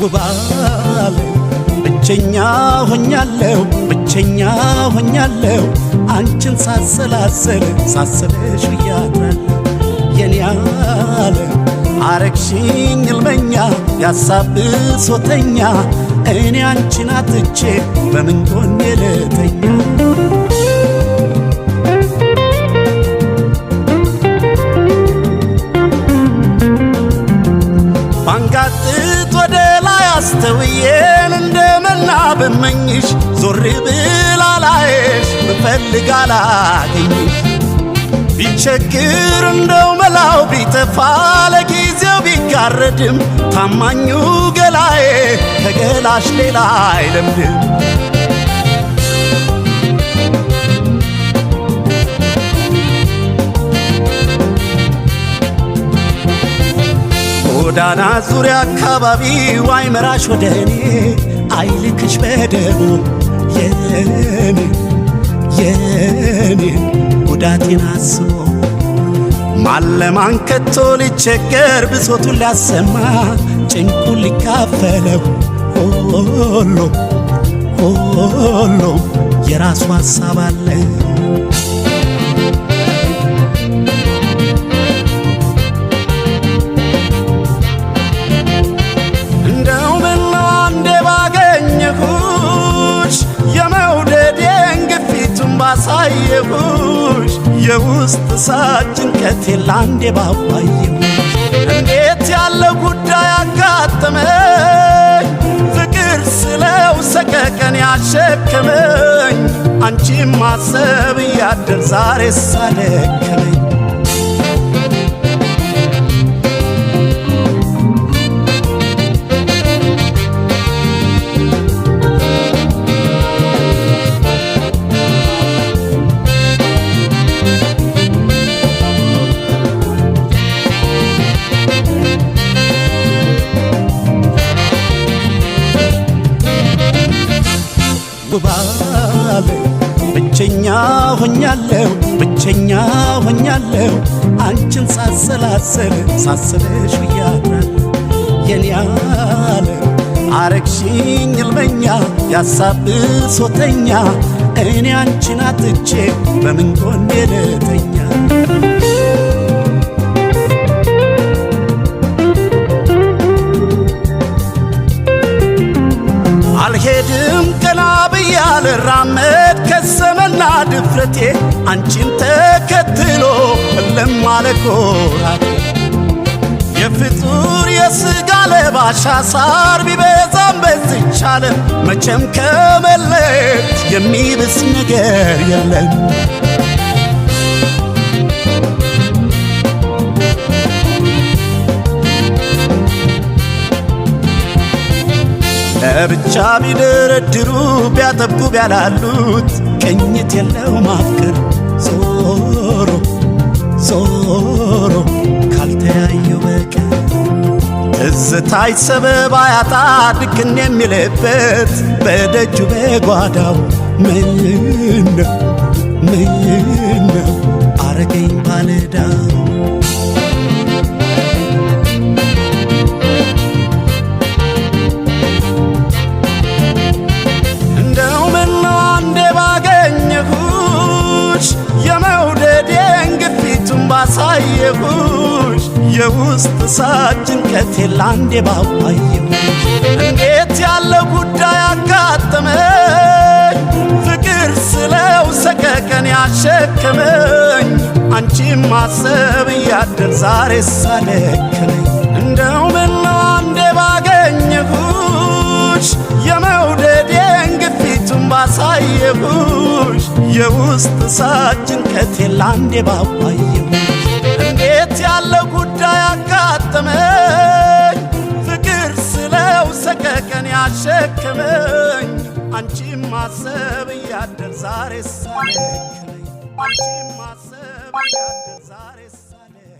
ውባለ ብቸኛ ሆኛለሁ አንቺን ሳሰላሰል ሳስበሽ ያድራለሁ የኔ ዓለም አረግሽኝ ልመኛ ያሳብ ብሶተኛ እኔ አንቺን አጥቼ በምን ጎኔ ልተኛ ባንጋጥጥ ወደ ላይ አስተውዬን እንደመና ብመኝሽ ዞር ብል አላይሽ ብፈልግ አላገኝሽ ቢቸግር እንደው መላው ቢጠፋ ለጊዜው ቢጋረድም ታማኙ ገላዬ ከገላሽ ሌላ አይለምድም ጎዳና ዙሪያ አካባቢው አይመራሽ ወደ እኔ አይልክሽ በደሙ የኔ ጉዳቴን አስቦ ማለማን ከቶ ሊቸገር ብሶቱን ሊያሰማ ጭንቁን ሊካፈለው ሁሉ የራሱ ሐሳብ አለ እንደው ምነው አንዴ ባገኘሁሽ የመውደዴን ግፊቱን ባሳየሁሽ የውስጥ ሳቅ ጭንቀቴን ላንዴ ባዋየሁሽ እንዴት ያለ ጉዳይ አጋጠመኝ ፍቅር ስለው ሰቀቀን ያሸከመኝ አንቺን ማሰብ እያደር ዛሬ ሳደከመኝ ውባለ ብቸኛ ሆኛለሁ አንቺን ሳሰላሰል ሳስበሽ ያድራለሁ የኔ ዓለም አረግሽኝ ልመኛ ያሳብ ብሶተኛ እኔ አንቺን አጥቼ በምን ጎኔ ልተኛ አልሄድም ቀና ብዬ አልራመድ ከሰመና ድፍረቴ አንቺን ተከትሎ እልም አለ ኮራቴ የፍጡር የሥጋ ለባሽ አሳር ቢበዛም በዚች ዓለም መቼም ከመለየት የሚብስ ነገር የለም ለብቻ ቢደረድሩ ቢያጠብቁ ቢያላሉት ቅኝት የለው ማፍቀር ዞሮ ካልተያዩ በቀር ትዝታይ ሰበብ አያጣ ድክን የሚልበት በደጁ በጓዳው ምነው አረገኝ ባለዳው የመውደዴን ግፊቱን ባሳየሁሽ የውስጥ ሳቅ ጭንቀቴን ላንዴ ባዋየሁሽ እንዴት ያለ ጉዳይ አጋጠመኝ ፍቅር ስለው ሰቀቀን ያሸከመኝ አንቺን ማሰብ እያደር ዛሬ ሳደከመኝ እንደው ምነው አንዴ ባገኘሁሽ የመውደዴን ግፊቱን ባሳየሁሽ የውስጥ ሳቅ ጭንቀቴን ላንዴ ባዋየሁሽ እንዴት ያለ ጉዳይ አጋጠመኝ ፍቅር ስለው ሰቀቀን ያሸከመኝ አንቺን ማሰብ እያደር ዛሬ ሳደከመኝ አንቺን ማሰብ እያደር